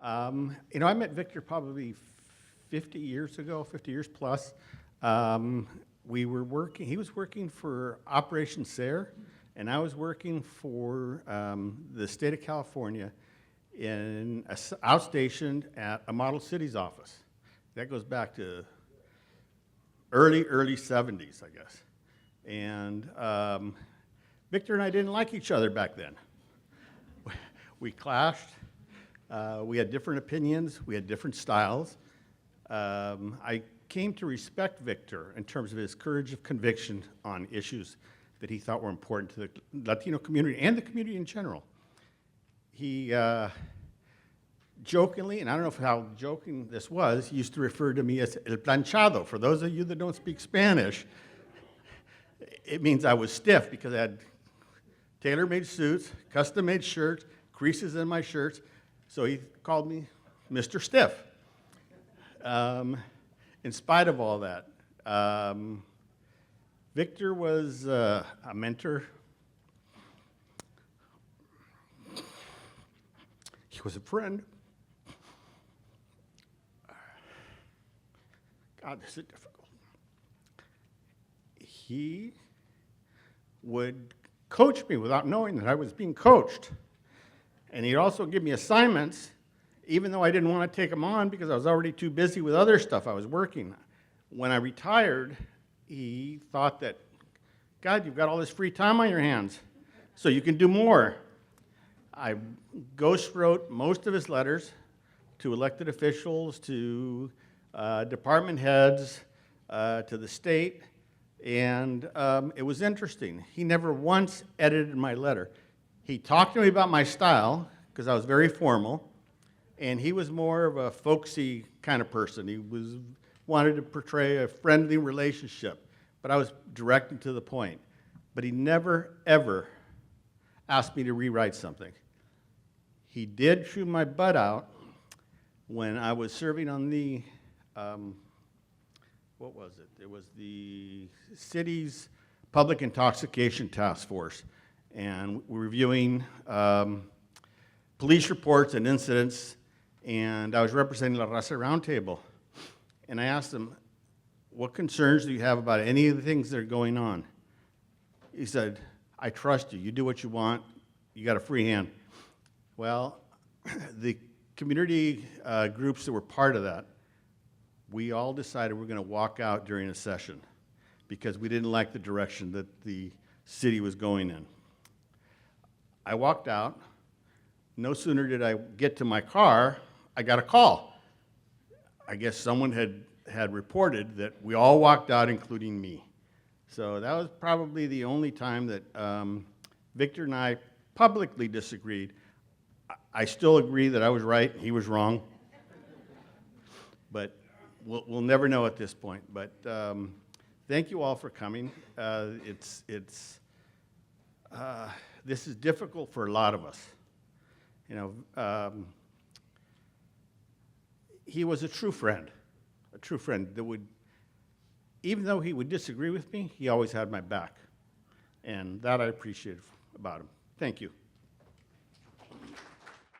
I met Victor probably 50 years ago, 50 years plus. He was working for Operation SARE, and I was working for the state of California outstationed at a model cities office. That goes back to early 70s, I guess. And Victor and I didn't like each other back then. We clashed. We had different opinions. We had different styles. I came to respect Victor in terms of his courage of conviction on issues that he thought were important to the Latino community and the community in general. He jokingly, and I don't know how joking this was, he used to refer to me as el planchado. For those of you that don't speak Spanish, it means I was stiff because I had tailor-made suits, custom-made shirts, creases in my shirts, so he called me Mr. Stiff. In spite of all that, Victor was a mentor. He was a friend. God, this is difficult. He would coach me without knowing that I was being coached. And he'd also give me assignments, even though I didn't want to take them on because I was already too busy with other stuff I was working. When I retired, he thought that, God, you've got all this free time on your hands, so you can do more. I ghost wrote most of his letters to elected officials, to department heads, to the state, and it was interesting. He never once edited my letter. He talked to me about my style, because I was very formal, and he was more of a folksy kind of person. He wanted to portray a friendly relationship, but I was direct and to the point. But he never, ever asked me to rewrite something. He did chew my butt out when I was serving on the, what was it? It was the city's Public Intoxication Task Force, and we're reviewing police reports and incidents, and I was representing the Raza Roundtable. And I asked him, what concerns do you have about any of the things that are going on? He said, I trust you. You do what you want. You got a free hand. Well, the community groups that were part of that, we all decided we're going to walk out during a session because we didn't like the direction that the city was going in. I walked out. No sooner did I get to my car, I got a call. I guess someone had reported that we all walked out, including me. So that was probably the only time that Victor and I publicly disagreed. I still agree that I was right, he was wrong. But we'll never know at this point. But thank you all for coming. This is difficult for a lot of us. You know, he was a true friend that would, even though he would disagree with me, he always had my back. And that I appreciated about him. Thank you.